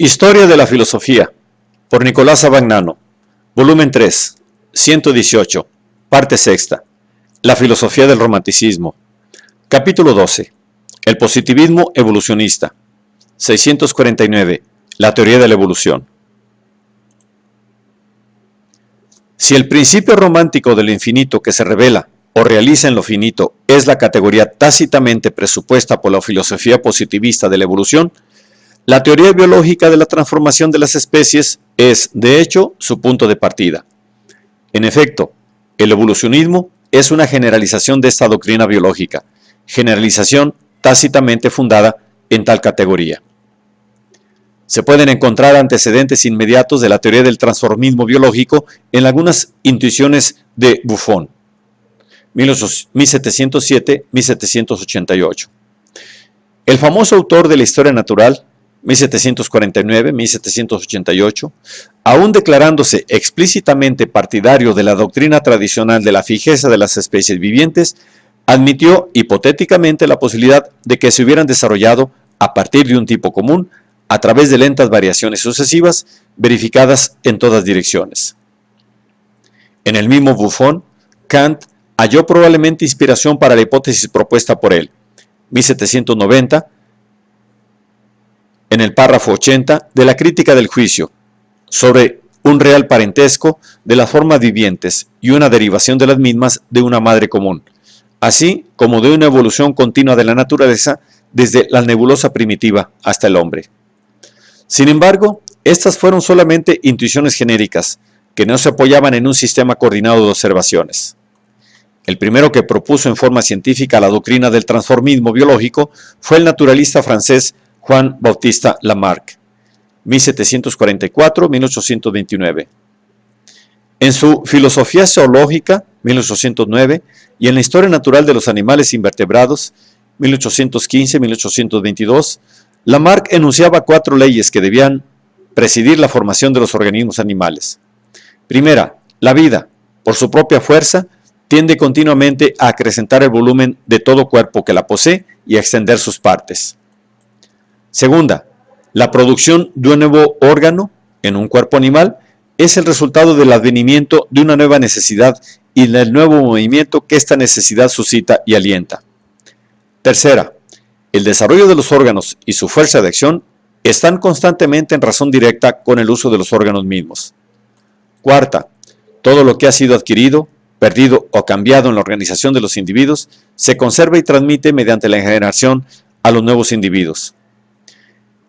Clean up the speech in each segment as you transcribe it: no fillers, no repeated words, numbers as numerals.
Historia de la filosofía, por Nicolás Abagnano, volumen 3, 118, parte sexta, la filosofía del romanticismo, capítulo 12, el positivismo evolucionista, 649, la teoría de la evolución. Si el principio romántico de lo infinito que se revela o realiza en lo finito es la categoría tácitamente presupuesta por la filosofía positivista de la evolución, la teoría biológica de la transformación de las especies es, de hecho, su punto de partida. En efecto, el evolucionismo es una generalización de esta doctrina biológica, generalización tácitamente fundada en tal categoría. Se pueden encontrar antecedentes inmediatos de la teoría del transformismo biológico en algunas intuiciones de Buffon, 1707-1788. El famoso autor de la historia natural, 1749-1788, aún declarándose explícitamente partidario de la doctrina tradicional de la fijeza de las especies vivientes, admitió hipotéticamente la posibilidad de que se hubieran desarrollado a partir de un tipo común a través de lentas variaciones sucesivas verificadas en todas direcciones. En el mismo Buffon, Kant halló probablemente inspiración para la hipótesis propuesta por él, 1790, en el párrafo 80 de la Crítica del Juicio, sobre un real parentesco de las formas vivientes y una derivación de las mismas de una madre común, así como de una evolución continua de la naturaleza desde la nebulosa primitiva hasta el hombre. Sin embargo, estas fueron solamente intuiciones genéricas, que no se apoyaban en un sistema coordinado de observaciones. El primero que propuso en forma científica la doctrina del transformismo biológico fue el naturalista francés Juan Bautista Lamarck, 1744-1829. En su Filosofía zoológica, 1809, y en la Historia natural de los animales invertebrados, 1815-1822, Lamarck enunciaba 4 leyes que debían presidir la formación de los organismos animales. Primera, la vida, por su propia fuerza, tiende continuamente a acrecentar el volumen de todo cuerpo que la posee y a extender sus partes. Segunda, la producción de un nuevo órgano en un cuerpo animal es el resultado del advenimiento de una nueva necesidad y del nuevo movimiento que esta necesidad suscita y alienta. Tercera, el desarrollo de los órganos y su fuerza de acción están constantemente en razón directa con el uso de los órganos mismos. Cuarta, todo lo que ha sido adquirido, perdido o cambiado en la organización de los individuos se conserva y transmite mediante la generación a los nuevos individuos.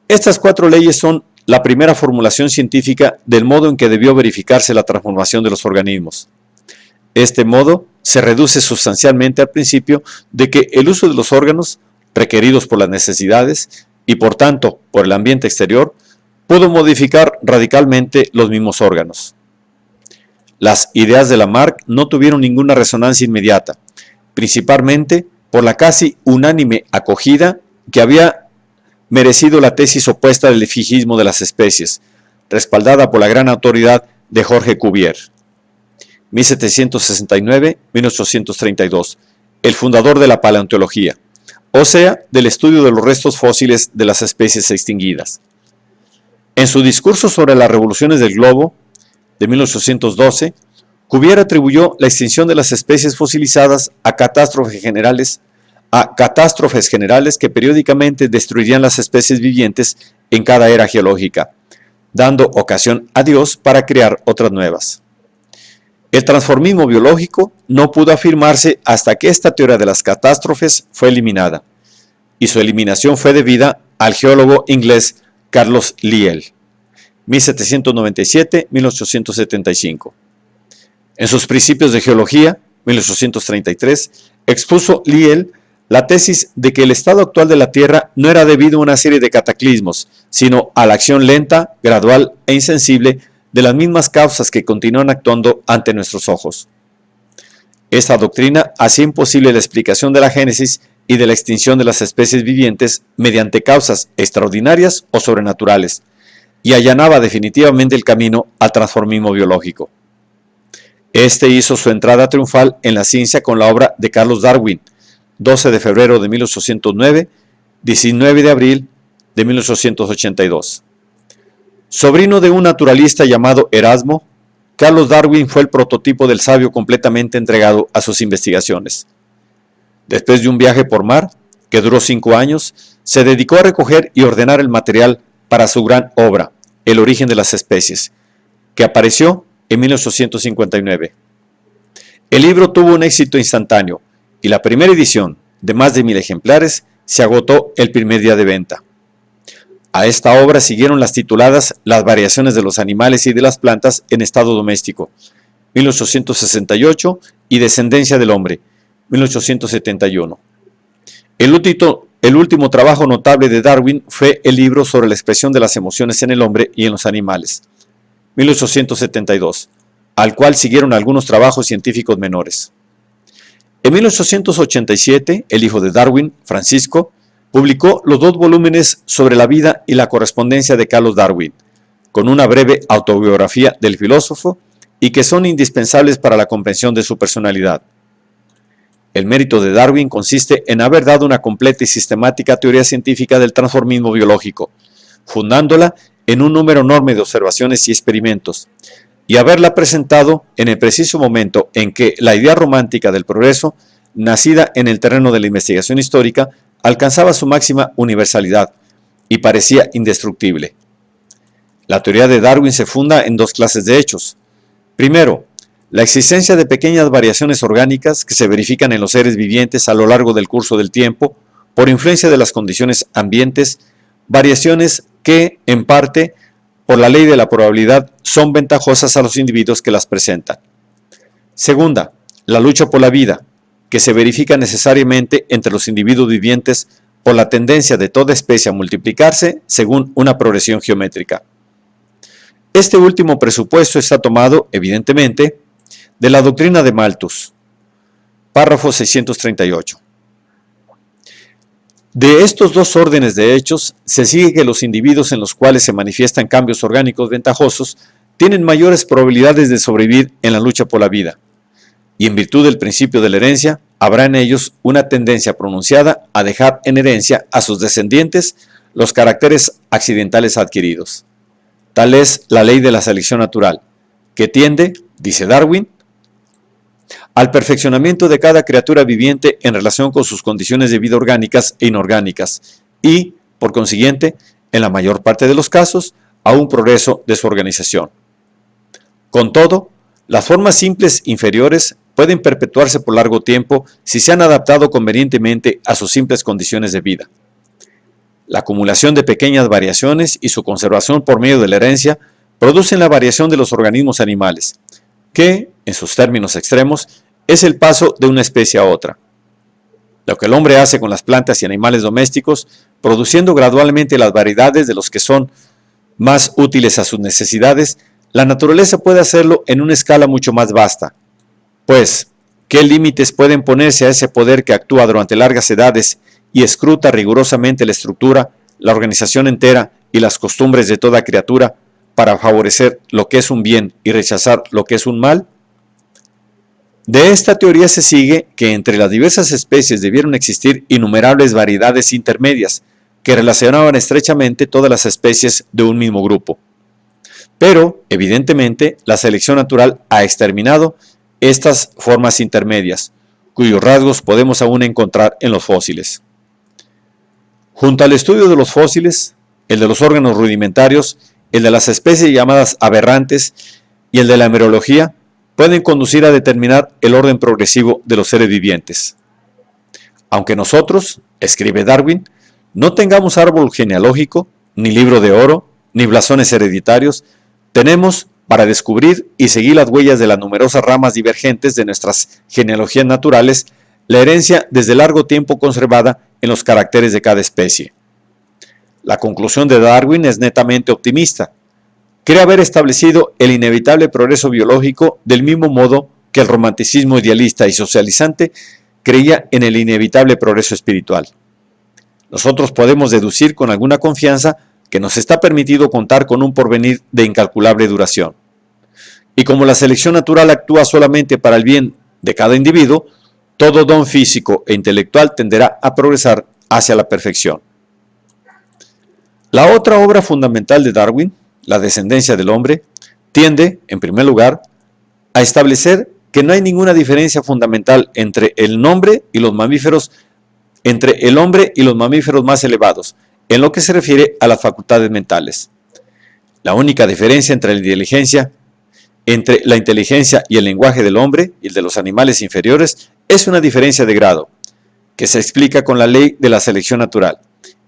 Estas 4 leyes son la primera formulación científica del modo en que debió verificarse la transformación de los organismos. Este modo se reduce sustancialmente al principio de que el uso de los órganos, requeridos por las necesidades y por tanto por el ambiente exterior, pudo modificar radicalmente los mismos órganos. Las ideas de Lamarck no tuvieron ninguna resonancia inmediata, principalmente por la casi unánime acogida que había merecido la tesis opuesta del fijismo de las especies, respaldada por la gran autoridad de Georges Cuvier, 1769-1832, el fundador de la paleontología, o sea, del estudio de los restos fósiles de las especies extinguidas. En su discurso sobre las revoluciones del globo, de 1812, Cuvier atribuyó la extinción de las especies fosilizadas a catástrofes generales que periódicamente destruirían las especies vivientes en cada era geológica, dando ocasión a Dios para crear otras nuevas. El transformismo biológico no pudo afirmarse hasta que esta teoría de las catástrofes fue eliminada, y su eliminación fue debida al geólogo inglés Carlos Lyell, 1797-1875. En sus Principios de Geología, 1833, expuso Lyell la tesis de que el estado actual de la Tierra no era debido a una serie de cataclismos, sino a la acción lenta, gradual e insensible de las mismas causas que continúan actuando ante nuestros ojos. Esta doctrina hacía imposible la explicación de la génesis y de la extinción de las especies vivientes mediante causas extraordinarias o sobrenaturales, y allanaba definitivamente el camino al transformismo biológico. Este hizo su entrada triunfal en la ciencia con la obra de Carlos Darwin, 12 de febrero de 1809, 19 de abril de 1882. Sobrino de un naturalista llamado Erasmo, Carlos Darwin fue el prototipo del sabio completamente entregado a sus investigaciones. Después de un viaje por mar, que duró 5 años, se dedicó a recoger y ordenar el material para su gran obra, El origen de las especies, que apareció en 1859. El libro tuvo un éxito instantáneo y la primera edición, de más de 1000 ejemplares, se agotó el primer día de venta. A esta obra siguieron las tituladas Las variaciones de los animales y de las plantas en estado doméstico, 1868, y Descendencia del hombre, 1871. El último trabajo notable de Darwin fue el libro sobre la expresión de las emociones en el hombre y en los animales, 1872, al cual siguieron algunos trabajos científicos menores. En 1887, el hijo de Darwin, Francisco, publicó los 2 volúmenes sobre la vida y la correspondencia de Carlos Darwin, con una breve autobiografía del filósofo y que son indispensables para la comprensión de su personalidad. El mérito de Darwin consiste en haber dado una completa y sistemática teoría científica del transformismo biológico, fundándola en un número enorme de observaciones y experimentos, y haberla presentado en el preciso momento en que la idea romántica del progreso, nacida en el terreno de la investigación histórica, alcanzaba su máxima universalidad y parecía indestructible. La teoría de Darwin se funda en 2 clases de hechos. Primero, la existencia de pequeñas variaciones orgánicas que se verifican en los seres vivientes a lo largo del curso del tiempo por influencia de las condiciones ambientes, variaciones que, en parte, por la ley de la probabilidad, son ventajosas a los individuos que las presentan. Segunda, la lucha por la vida, que se verifica necesariamente entre los individuos vivientes por la tendencia de toda especie a multiplicarse según una progresión geométrica. Este último presupuesto está tomado, evidentemente, de la doctrina de Malthus, párrafo 638. De estos 2 órdenes de hechos, se sigue que los individuos en los cuales se manifiestan cambios orgánicos ventajosos tienen mayores probabilidades de sobrevivir en la lucha por la vida, y en virtud del principio de la herencia, habrá en ellos una tendencia pronunciada a dejar en herencia a sus descendientes los caracteres accidentales adquiridos. Tal es la ley de la selección natural, que tiende, dice Darwin, al perfeccionamiento de cada criatura viviente en relación con sus condiciones de vida orgánicas e inorgánicas y, por consiguiente, en la mayor parte de los casos, a un progreso de su organización. Con todo, las formas simples inferiores pueden perpetuarse por largo tiempo si se han adaptado convenientemente a sus simples condiciones de vida. La acumulación de pequeñas variaciones y su conservación por medio de la herencia producen la variación de los organismos animales, que, en sus términos extremos, es el paso de una especie a otra. Lo que el hombre hace con las plantas y animales domésticos, produciendo gradualmente las variedades de los que son más útiles a sus necesidades, la naturaleza puede hacerlo en una escala mucho más vasta. Pues, ¿qué límites pueden ponerse a ese poder que actúa durante largas edades y escruta rigurosamente la estructura, la organización entera y las costumbres de toda criatura para favorecer lo que es un bien y rechazar lo que es un mal? De esta teoría se sigue que entre las diversas especies debieron existir innumerables variedades intermedias que relacionaban estrechamente todas las especies de un mismo grupo. Pero, evidentemente, la selección natural ha exterminado estas formas intermedias, cuyos rasgos podemos aún encontrar en los fósiles. Junto al estudio de los fósiles, el de los órganos rudimentarios, el de las especies llamadas aberrantes y el de la embriología, pueden conducir a determinar el orden progresivo de los seres vivientes. Aunque nosotros, escribe Darwin, no tengamos árbol genealógico, ni libro de oro, ni blasones hereditarios, tenemos para descubrir y seguir las huellas de las numerosas ramas divergentes de nuestras genealogías naturales, la herencia desde largo tiempo conservada en los caracteres de cada especie. La conclusión de Darwin es netamente optimista. Cree haber establecido el inevitable progreso biológico del mismo modo que el romanticismo idealista y socializante creía en el inevitable progreso espiritual. Nosotros podemos deducir con alguna confianza que nos está permitido contar con un porvenir de incalculable duración. Y como la selección natural actúa solamente para el bien de cada individuo, todo don físico e intelectual tenderá a progresar hacia la perfección. La otra obra fundamental de Darwin, la descendencia del hombre, tiende, en primer lugar, a establecer que no hay ninguna diferencia fundamental entre el hombre y los mamíferos más elevados, en lo que se refiere a las facultades mentales. La única diferencia entre la inteligencia y el lenguaje del hombre y el de los animales inferiores es una diferencia de grado, que se explica con la ley de la selección natural,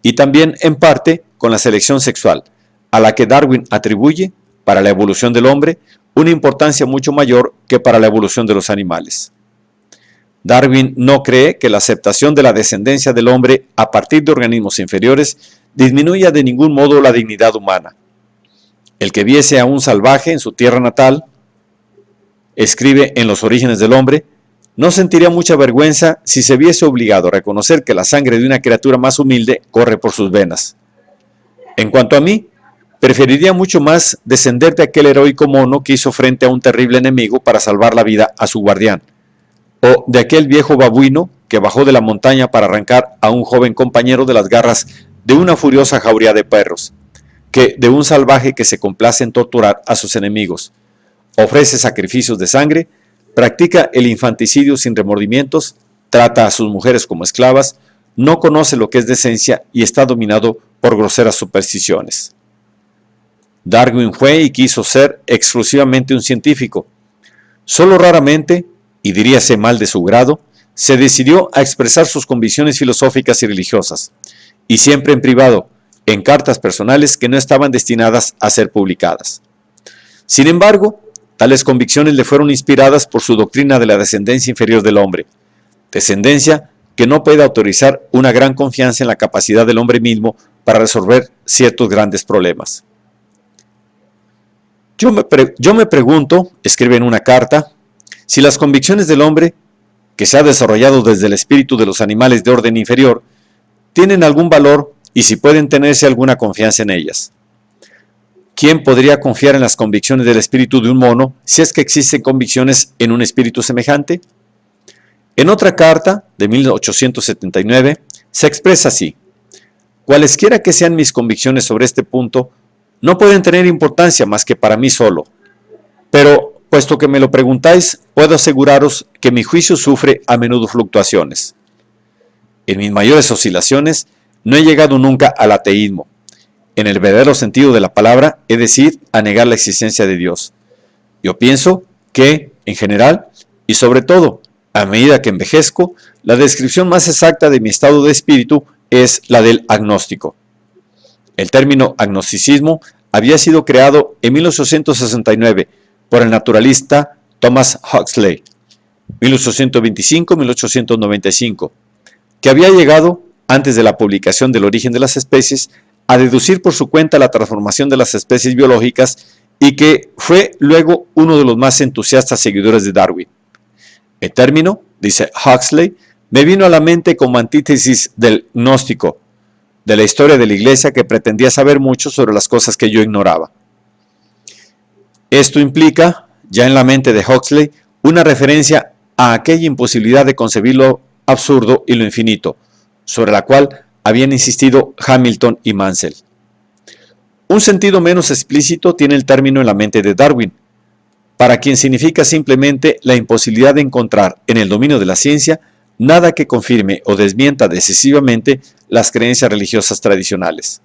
y también en parte con la selección sexual, a la que Darwin atribuye, para la evolución del hombre, una importancia mucho mayor que para la evolución de los animales. Darwin no cree que la aceptación de la descendencia del hombre a partir de organismos inferiores disminuya de ningún modo la dignidad humana. El que viese a un salvaje en su tierra natal, escribe en Los orígenes del hombre, no sentiría mucha vergüenza si se viese obligado a reconocer que la sangre de una criatura más humilde corre por sus venas. En cuanto a mí, preferiría mucho más descender de aquel heroico mono que hizo frente a un terrible enemigo para salvar la vida a su guardián, o de aquel viejo babuino que bajó de la montaña para arrancar a un joven compañero de las garras de una furiosa jauría de perros, que de un salvaje que se complace en torturar a sus enemigos, ofrece sacrificios de sangre, practica el infanticidio sin remordimientos, trata a sus mujeres como esclavas, no conoce lo que es decencia y está dominado por groseras supersticiones. Darwin fue y quiso ser exclusivamente un científico. Solo raramente, y diríase mal de su grado, se decidió a expresar sus convicciones filosóficas y religiosas, y siempre en privado, en cartas personales que no estaban destinadas a ser publicadas. Sin embargo, tales convicciones le fueron inspiradas por su doctrina de la descendencia inferior del hombre, descendencia que no puede autorizar una gran confianza en la capacidad del hombre mismo para resolver ciertos grandes problemas. Yo me pregunto, escribe en una carta, si las convicciones del hombre, que se ha desarrollado desde el espíritu de los animales de orden inferior, tienen algún valor y si pueden tenerse alguna confianza en ellas. ¿Quién podría confiar en las convicciones del espíritu de un mono si es que existen convicciones en un espíritu semejante? En otra carta, de 1879, se expresa así: cualesquiera que sean mis convicciones sobre este punto, no pueden tener importancia más que para mí solo. Pero, puesto que me lo preguntáis, puedo aseguraros que mi juicio sufre a menudo fluctuaciones. En mis mayores oscilaciones, no he llegado nunca al ateísmo, en el verdadero sentido de la palabra, es decir, a negar la existencia de Dios. Yo pienso que, en general, y sobre todo, a medida que envejezco, la descripción más exacta de mi estado de espíritu es la del agnóstico. El término agnosticismo había sido creado en 1869 por el naturalista Thomas Huxley, 1825-1895, que había llegado, antes de la publicación del origen de las especies, a deducir por su cuenta la transformación de las especies biológicas y que fue luego uno de los más entusiastas seguidores de Darwin. El término, dice Huxley, me vino a la mente como antítesis del gnóstico, de la historia de la Iglesia que pretendía saber mucho sobre las cosas que yo ignoraba. Esto implica, ya en la mente de Huxley, una referencia a aquella imposibilidad de concebir lo absurdo y lo infinito, sobre la cual habían insistido Hamilton y Mansell. Un sentido menos explícito tiene el término en la mente de Darwin, para quien significa simplemente la imposibilidad de encontrar en el dominio de la ciencia nada que confirme o desmienta decisivamente las creencias religiosas tradicionales.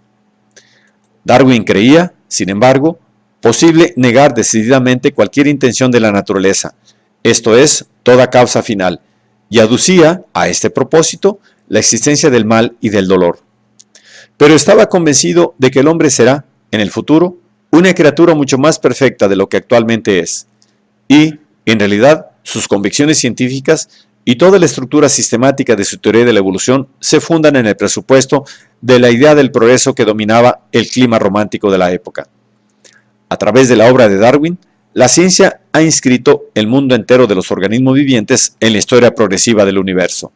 Darwin creía, sin embargo, posible negar decididamente cualquier intención de la naturaleza, esto es, toda causa final, y aducía, a este propósito, la existencia del mal y del dolor. Pero estaba convencido de que el hombre será, en el futuro, una criatura mucho más perfecta de lo que actualmente es, y, en realidad, sus convicciones científicas y toda la estructura sistemática de su teoría de la evolución se fundan en el presupuesto de la idea del progreso que dominaba el clima romántico de la época. A través de la obra de Darwin, la ciencia ha inscrito el mundo entero de los organismos vivientes en la historia progresiva del universo.